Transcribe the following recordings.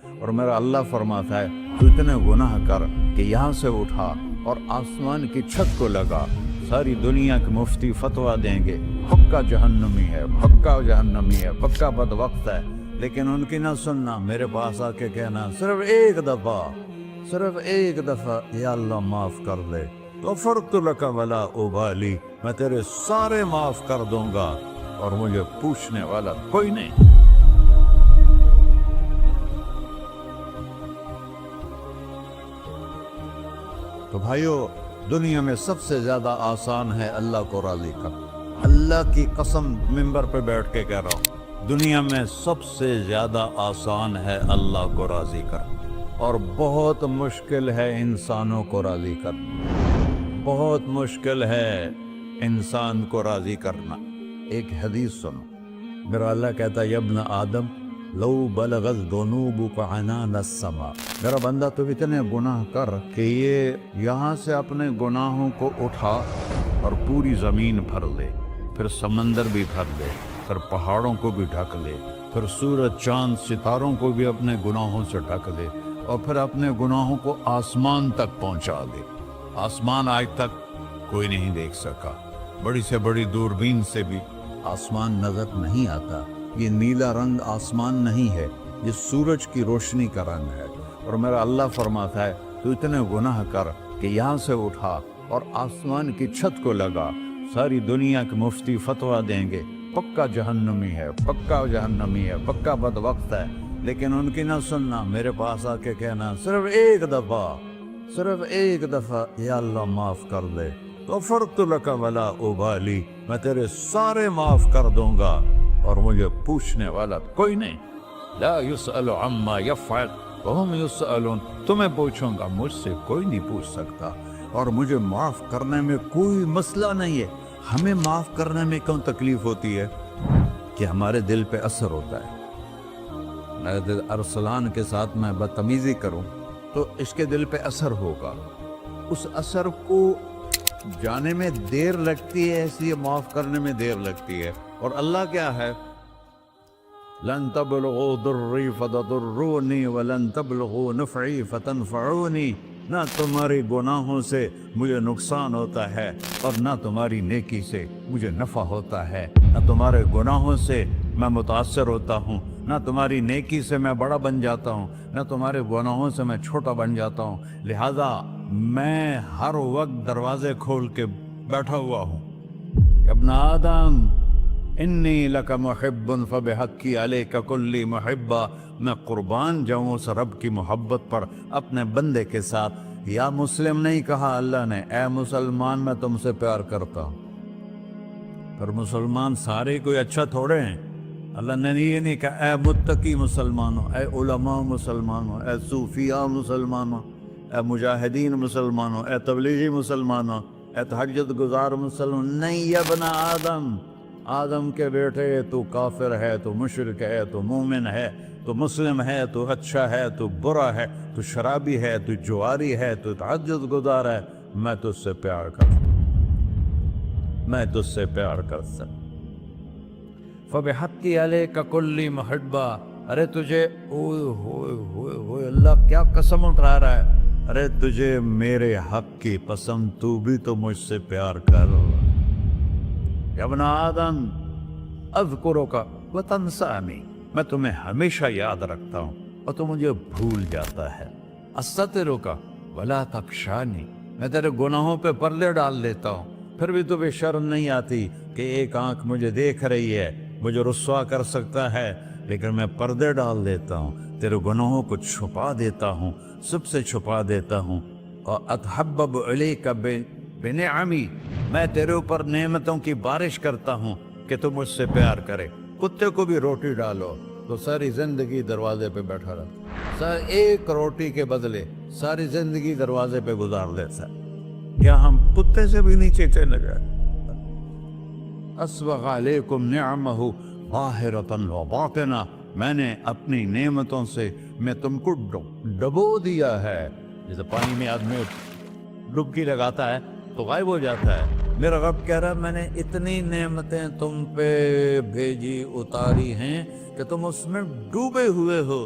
اور میرا اللہ فرماتا ہے تو اتنے گناہ کر کہ یہاں سے اٹھا اور آسمان کی چھت کو لگا، ساری دنیا کے مفتی فتویٰ دیں گے پکا جہنمی ہے، پکا جہنمی ہے، پکا بدبخت ہے، لیکن ان کی نہ سننا، میرے پاس آ کے کہنا صرف ایک دفعہ یا اللہ معاف کر دے، غفرت لک ولا ابالی، میں تیرے سارے معاف کر دوں گا اور مجھے پوچھنے والا کوئی نہیں۔ تو بھائیو، دنیا میں سب سے زیادہ آسان ہے اللہ کو راضی کرنا، اللہ کی قسم ممبر پہ بیٹھ کے کہہ رہا ہوں، دنیا میں سب سے زیادہ آسان ہے اللہ کو راضی کرنا، اور بہت مشکل ہے انسانوں کو راضی کرنا، بہت مشکل ہے انسان کو راضی کرنا۔ ایک حدیث سنو، میرا اللہ کہتا ہے یا ابن آدم لو بلغت ذنوبک عنان السماء، میرا بندہ تو اتنے گناہ کر کہ یہ یہاں سے اپنے گناہوں کو اٹھا اور پوری زمین بھر لے، پھر سمندر بھی بھر لے، پھر پہاڑوں کو بھی ڈھک لے، پھر سورج چاند ستاروں کو بھی اپنے گناہوں سے ڈھک لے، اور پھر اپنے گناہوں کو آسمان تک پہنچا دے۔ آسمان آج تک کوئی نہیں دیکھ سکا، بڑی سے بڑی دوربین سے بھی آسمان نظر نہیں آتا، یہ نیلا رنگ آسمان نہیں ہے، یہ سورج کی روشنی کا رنگ ہے۔ اور میرا اللہ فرماتا ہے تو اتنے گناہ کر کہ یہاں سے اٹھا اور آسمان کی چھت کو لگا، ساری دنیا کے مفتی فتویٰ دیں گے پکا جہنمی ہے، پکا جہنمی ہے، پکا بدبخت ہے، لیکن ان کی نہ سننا، میرے پاس آ کے کہنا صرف ایک دفعہ یا اللہ معاف کر دے، غفرت لک ولا ابالی، میں تیرے سارے معاف کر دوں گا اور مجھے پوچھنے والا کوئی نہیں۔ لا يسأل عما يفعل وهم يسألون، تمہیں پوچھوں گا، مجھ سے کوئی نہیں پوچھ سکتا، اور مجھے معاف کرنے میں کوئی مسئلہ نہیں ہے۔ ہمیں معاف کرنے میں کیوں تکلیف ہوتی ہے؟ کہ ہمارے دل پہ اثر ہوتا ہے۔ میرے ارسلان کے ساتھ میں بدتمیزی کروں تو اس کے دل پہ اثر ہوگا، اس اثر کو جانے میں دیر لگتی ہے، اس لیے معاف کرنے میں دیر لگتی ہے۔ اور اللہ کیا ہے؟ لن تبلغوا ضری فتضرونی ولن تبلغوا نفعی فتنفعونی، نہ تمہاری گناہوں سے مجھے نقصان ہوتا ہے اور نہ تمہاری نیکی سے مجھے نفع ہوتا ہے، نہ تمہارے گناہوں سے میں متاثر ہوتا ہوں، نہ تمہاری نیکی سے میں بڑا بن جاتا ہوں، نہ تمہارے گناہوں سے میں چھوٹا بن جاتا ہوں، لہذا میں ہر وقت دروازے کھول کے بیٹھا ہوا ہوں۔ ابن آدم انی لک محب فبحقی علیک کلی محبہ، میں قربان جاؤں اس رب کی محبت پر اپنے بندے کے ساتھ۔ یا مسلم نہیں کہا اللہ نے، اے مسلمان میں تم سے پیار کرتا ہوں۔ پر مسلمان سارے کوئی اچھا تھوڑے ہیں، اللہ نے یہ نہیں کہا اے متقی مسلمانوں، اے علماء مسلمانوں، اے صوفیاء مسلمانوں، اے مجاہدین مسلمانوں، اے تبلیغی مسلمانوں، اے تہجد گزار مسلمان، نہیں یا ابن آدم، آدم کے بیٹے، تو کافر ہے، تو مشرک ہے، تو مومن ہے، تو مسلم ہے، تو اچھا ہے، تو برا ہے، تو شرابی ہے، تو جواری ہے، تو تہجد گزار ہے، میں تجھ سے پیار کرتا ہوں، میں تجھ سے پیار کرتا ہوں۔ فبحقی علیک کلی محبہ، ارے تجھے اوئے ہوئے ہوئے ہوئے، اللہ کیا قسم اٹھا رہا ہے، ارے تجھے میرے حق کی قسم، تو بھی تو مجھ سے پیار کر۔ یا ابن آدم اذکرک وتنسانی، میں تمہیں ہمیشہ یاد رکھتا ہوں اور تو مجھے بھول جاتا ہے۔ استترک ولا تخشانی، میں تیرے گناہوں پہ پردے ڈال دیتا ہوں، پھر بھی تمہیں شرم نہیں آتی کہ ایک آنکھ مجھے دیکھ رہی ہے، مجھے رسوا کر سکتا ہے، لیکن میں پردے ڈال دیتا ہوں، تیرے گناہوں کو چھپا دیتا ہوں، سب سے چھپا دیتا ہوں۔ اور اتحبب علیک بنعمی، میں تیرے اوپر نعمتوں کی بارش کرتا ہوں کہ تو مجھ سے پیار کرے۔ کتے کو بھی روٹی ڈالو تو ساری زندگی دروازے پہ بیٹھا رہتا، ایک روٹی کے بدلے ساری زندگی دروازے پہ گزار دیتا ہے۔ کیا ہم کتے سے بھی نیچے چلے گئے؟ اسبغ علیکم نعمہ ظاہرۃ و باطنہ، میں نے اپنی نعمتوں سے میں تم کو ڈبو دیا ہے، جیسے پانی میں آدمی ڈبکی لگاتا ہے تو غائب ہو جاتا ہے۔ میرا رب کہہ رہا ہے میں نے اتنی نعمتیں تم پہ بھیجی، اتاری ہیں کہ تم اس میں ڈوبے ہوئے ہو،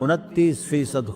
29%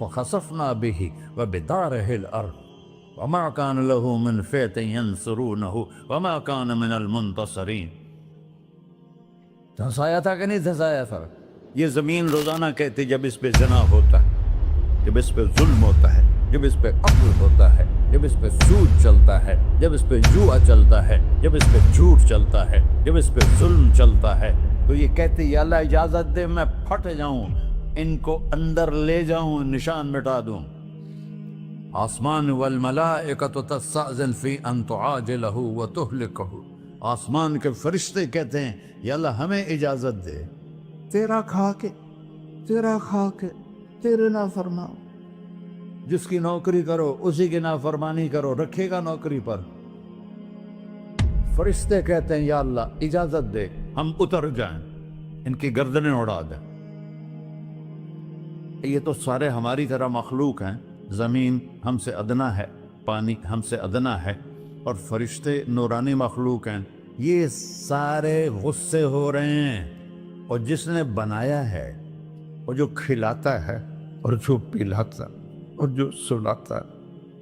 فخسفنا به وبداره الأرض وما كان له من فئة ينصرونه وما كان من المنتصرين. دھنسایا تھا کہ نہیں دھنسایا تھا؟ یہ زمین روزانہ کہتی جب اس پہ زنا ہوتا ہے، جب اس پہ ظلم ہوتا ہے، جب اس پہ قتل ہوتا ہے، جب اس پہ سود چلتا ہے، جب اس پہ جوا چلتا ہے، جب اس پہ جھوٹ چلتا ہے، جب اس پہ ظلم چلتا ہے، تو یہ کہتے یا اللہ اجازت دے میں پھٹ جاؤں، ان کو اندر لے جاؤں، نشان مٹا دوں. آسمان والملائکۃ تستأذن فی ان تعاجلہ وتہلکہ. آسمان کے فرشتے کہتے ہیں یا اللہ ہمیں اجازت دے، تیرا کھا کے تیرے نافرمان، جس کی نوکری کرو اسی کی نافرمانی کرو، رکھے گا نوکری پر. فرشتے کہتے ہیں یا اللہ اجازت دے ہم اتر جائیں، ان کی گردنیں اڑا دیں. یہ تو سارے ہماری طرح مخلوق ہیں، زمین ہم سے ادنا ہے، پانی ہم سے ادنا ہے، اور فرشتے نورانی مخلوق ہیں. یہ سارے غصے ہو رہے ہیں، اور جس نے بنایا ہے، اور جو کھلاتا ہے، اور جو پلاتا، اور جو سلاتا،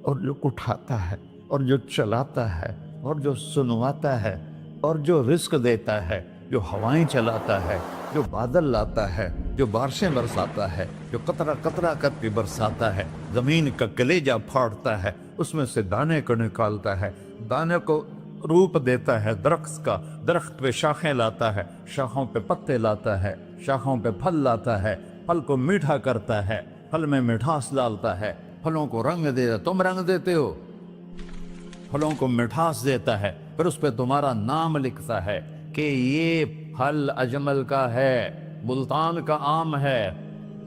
اور جو اٹھاتا ہے، اور جو چلاتا ہے، اور جو سنواتا ہے، اور جو رزق دیتا ہے، جو ہوائیں چلاتا ہے، جو بادل لاتا ہے، جو بارشیں برساتا ہے، جو قطرہ قطرہ کر کے برساتا ہے، زمین کا کلیجہ پھاڑتا ہے، اس میں سے دانے کو نکالتا ہے، دانے کو روپ دیتا ہے درخت کا، درخت پہ شاخیں لاتا ہے، شاخوں پہ پتے لاتا ہے، شاخوں پہ پھل لاتا ہے، پھل کو میٹھا کرتا ہے، پھل میں مٹھاس ڈالتا ہے، پھلوں کو رنگ دیتا. تم رنگ دیتے ہو، پھلوں کو مٹھاس دیتا ہے، پھر اس پہ تمہارا نام لکھتا ہے کہ یہ پھل اجمل کا ہے، ملتان کا آم ہے،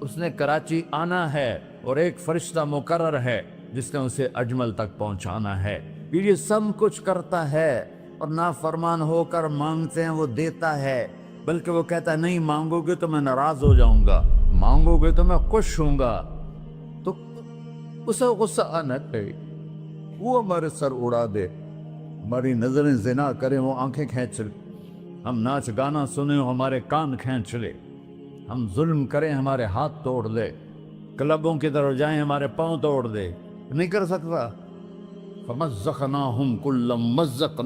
اس نے کراچی آنا ہے، اور ایک فرشتہ مقرر ہے جس نے اسے اجمل تک پہنچانا ہے. یہ سب کچھ کرتا ہے، اور نافرمان ہو کر مانگتے ہیں وہ دیتا ہے، بلکہ وہ کہتا ہے نہیں مانگو گے تو میں ناراض ہو جاؤں گا، مانگو گے تو میں خوش ہوں گا. تو اسے غصہ آنا چاہیے، وہ ہمارے سر اڑا دے، ہماری نظریں زنا کریں وہ آنکھیں کھینچ لے، ہم ناچ گانا سنیں ہمارے کان کھینچ لے، ہم ظلم کریں ہمارے ہاتھ توڑ دے، کلبوں کی طرف جائیں ہمارے پاؤں توڑ دے. نہیں کر سکتا. فَمَزَّقْنَاهُمْ كُلَّ مُمَزَّقٍ.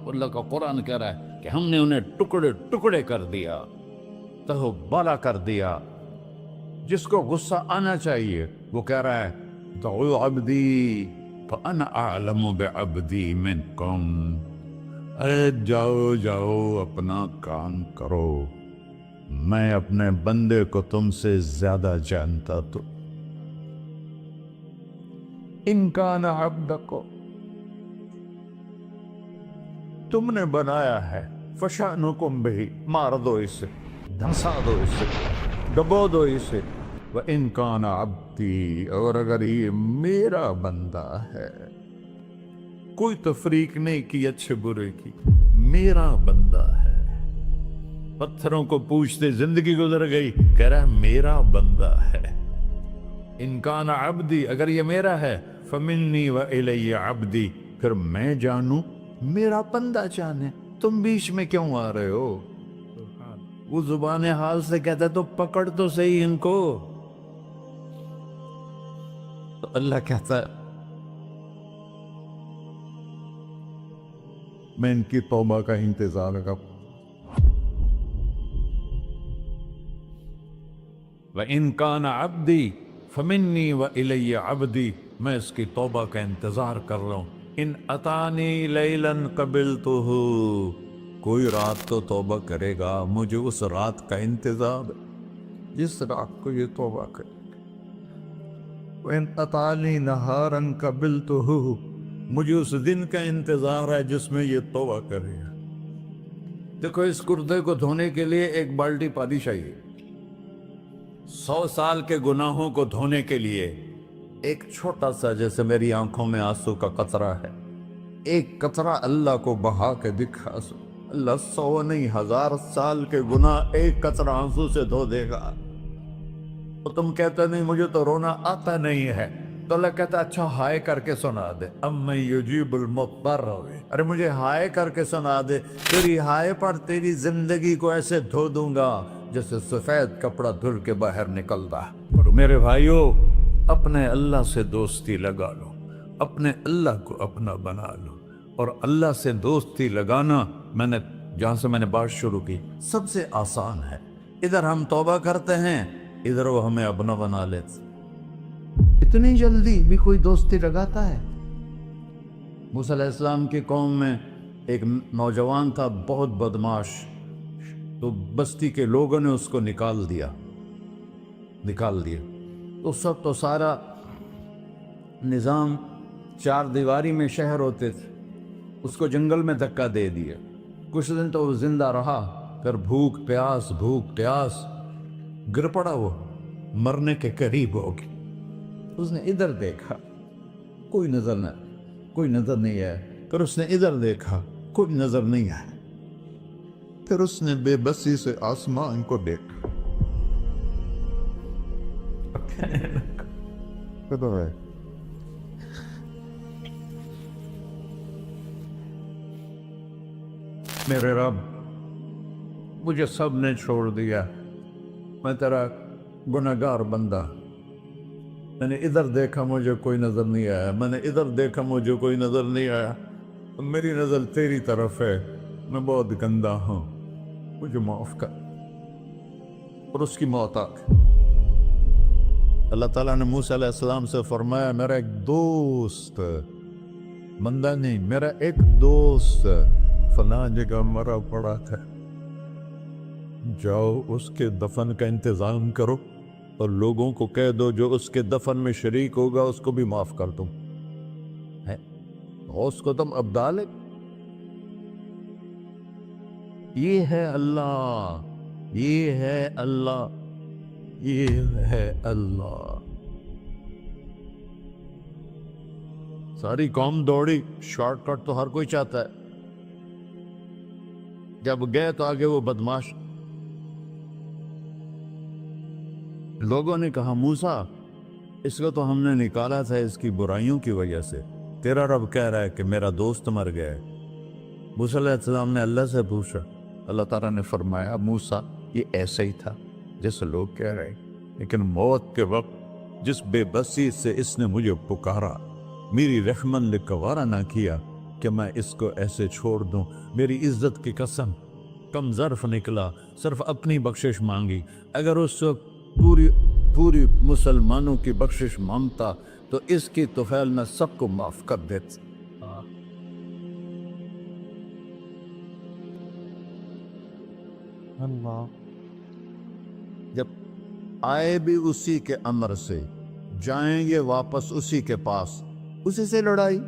اللہ کا قرآن کہہ رہا ہے کہ ہم نے انہیں ٹکڑے ٹکڑے کر دیا، تہو بالا کر دیا. جس کو غصہ آنا چاہیے وہ کہہ رہا ہے دعوا عبدی فانا اعلم بعبدی منکم. ارے جاؤ جاؤ اپنا کام کرو، میں اپنے بندے کو تم سے زیادہ جانتا. تو ان کان عبدکو، تم نے بنایا ہے، فشانکم بہی، مار دو اسے، دھنسا دو اسے، ڈبو دو اسے. وَإِن كَانَ عَبْدِي، اور اگر یہ میرا بندہ ہے، کوئی تفریق نہیں کی اچھے برے کی، میرا بندہ ہے. پتھروں کو پوچھتے زندگی گزر گئی، کہہ رہا ہے میرا بندہ ہے. ان کان عبدی، اگر یہ میرا ہے، فمنی والی عبدی، پھر میں جانوں میرا بندہ جانے. تم بیچ میں کیوں آ رہے ہو؟ وہ زبان حال سے کہتا ہے تو پکڑ تو صحیح ان کو. تو اللہ کہتا ہے میں ان کی توبہ کا انتظار کروں. وَإِن كَانَ عَبْدِي فَمِنِّي وَإِلَيَّ عَبْدِي، میں اس کی توبہ کا انتظار کر رہا ہوں. ان اتانی لیلاً قبلتہ، کوئی رات تو توبہ کرے گا، مجھے اس رات کا انتظار جس رات کو یہ توبہ کرے. وَإِن أَتَانِي نَهَارًا قَبِلْتُهُ، مجھے اس دن کا انتظار ہے جس میں یہ توبہ کرے گا. دیکھو اس کردے کو دھونے کے لیے ایک بالٹی پانی چاہیے. 100 سال کے گناہوں کو دھونے کے لیے ایک چھوٹا سا، جیسے میری آنکھوں میں آنسو کا قطرہ ہے، ایک قطرہ اللہ کو بہا کے دکھا. اللہ 100 نہیں 1000 سال کے گناہ ایک قطرہ آنسو سے دھو دے گا. تو تم کہتے نہیں مجھے تو رونا آتا نہیں ہے، تو اللہ کہتا اچھا ہائے کر کے سنا دے. اَمَّن يُجِيبُ الْمُضْطَرَّ، ارے مجھے ہائے کر کے سنا دے، تیری ہائے پر تیری زندگی کو ایسے دھو دوں گا جیسے سفید کپڑا دھل کے باہر نکلتا. اور میرے بھائیو، اپنے اللہ سے دوستی لگا لو، اپنے اللہ کو اپنا بنا لو۔ اور اللہ سے دوستی لگانا، جہاں سے میں نے بات شروع کی، سب سے آسان ہے۔ ادھر ہم توبہ کرتے ہیں، ادھر وہ ہمیں اپنا بنا لیتے۔ اتنی جلدی بھی کوئی دوستی لگاتا ہے؟ موسیٰ علیہ السلام کی قوم میں ایک نوجوان تھا، بہت بدماش، تو بستی کے لوگوں نے اس کو نکال دیا۔ تو سارا نظام چار دیواری میں شہر ہوتے تھے، اس کو جنگل میں دھکا دے دیا۔ کچھ دن تو وہ زندہ رہا، پھر بھوک پیاس گر پڑا، وہ مرنے کے قریب ہو گیا۔ اس نے ادھر دیکھا، کوئی نظر نہیں آیا۔ پھر اس نے ادھر دیکھا، کوئی نظر نہیں آیا۔ پھر اس نے بے بسی سے آسمان کو دیکھا۔ میرے رب، مجھے سب نے چھوڑ دیا، میں تیرا گنہگار بندہ۔ میں نے ادھر دیکھا، مجھے کوئی نظر نہیں آیا، میں نے ادھر دیکھا، مجھے کوئی نظر نہیں آیا۔ میری نظر تیری طرف ہے، میں بہت گندا ہوں، مجھے معاف کر۔ اور اس کی موت آ گئی۔ اللہ تعالیٰ نے موسیٰ علیہ السلام سے فرمایا، میرا ایک دوست، بندہ نہیں، میرا ایک دوست فلاں جگہ مرا پڑا تھا، جاؤ اس کے دفن کا انتظام کرو اور لوگوں کو کہہ دو جو اس کے دفن میں شریک ہوگا اس کو بھی معاف کر دوں۔ اس کو تم ابدال ہے۔ یہ ہے اللہ، یہ ہے اللہ، یہ ہے اللہ۔ ساری قوم دوڑی، شارٹ کٹ تو ہر کوئی چاہتا ہے۔ جب گئے تو آگے وہ بدماش، لوگوں نے کہا موسیٰ اس کو تو ہم نے نکالا تھا اس کی برائیوں کی وجہ سے، تیرا رب کہہ رہا ہے کہ میرا دوست مر گیا ہے۔ موسیٰ علیہ السلام نے اللہ سے پوچھا، اللہ تعالیٰ نے فرمایا موسیٰ یہ ایسا ہی تھا جیسے لوگ کہہ رہے ہیں، لیکن موت کے وقت جس بے بسی سے اس نے مجھے پکارا، میری رحمت نے گوارا نہ کیا کہ میں اس کو ایسے چھوڑ دوں۔ میری عزت کی قسم، کم ظرف نکلا، صرف اپنی بخشش مانگی۔ اگر اس وقت پوری مسلمانوں کی بخشش مانگتا تو اس کی طفیل میں سب کو معاف کر دیتا۔ اللہ جب آئے بھی اسی کے امر سے، جائیں گے واپس اسی کے پاس، اسی سے لڑائی۔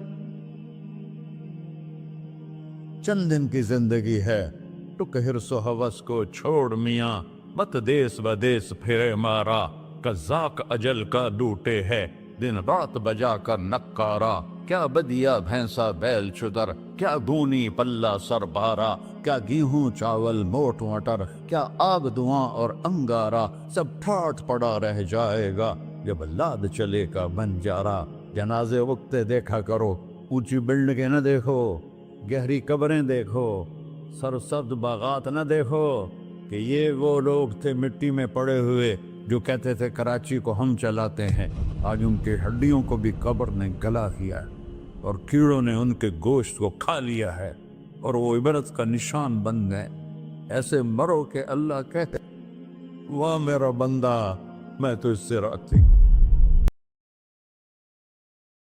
چند دن کی زندگی ہے، ٹک حرص و ہوس کو چھوڑ میاں، مت دیس بدیس پھرے مارا، قزاق اجل کا ڈوٹے ہے، دن رات بجا کر نکارا، کیا بدیا بھینسا بیل چدر، کیا گونی پلہ سر بارا، کیا گیہوں چاول موٹ مٹر، کیا آگ دھواں اور انگارا، سب ٹھاٹھ پڑا رہ جائے گا جب لاد چلے کا بنجارا۔ جنازے وقتے دیکھا کرو، اونچی بلڈنگیں نہ دیکھو، گہری قبریں دیکھو، سرسبز باغات نہ دیکھو کہ یہ وہ لوگ تھے مٹی میں پڑے ہوئے جو کہتے تھے کراچی کو ہم چلاتے ہیں۔ آج ان کی ہڈیوں کو بھی قبر نے گلا کیا ہے اور کیڑوں نے ان کے گوشت کو کھا لیا ہے اور وہ عبرت کا نشان بن گئے۔ ایسے مرو کہ اللہ کہتے واہ میرا بندہ، میں تو اس سے راضی۔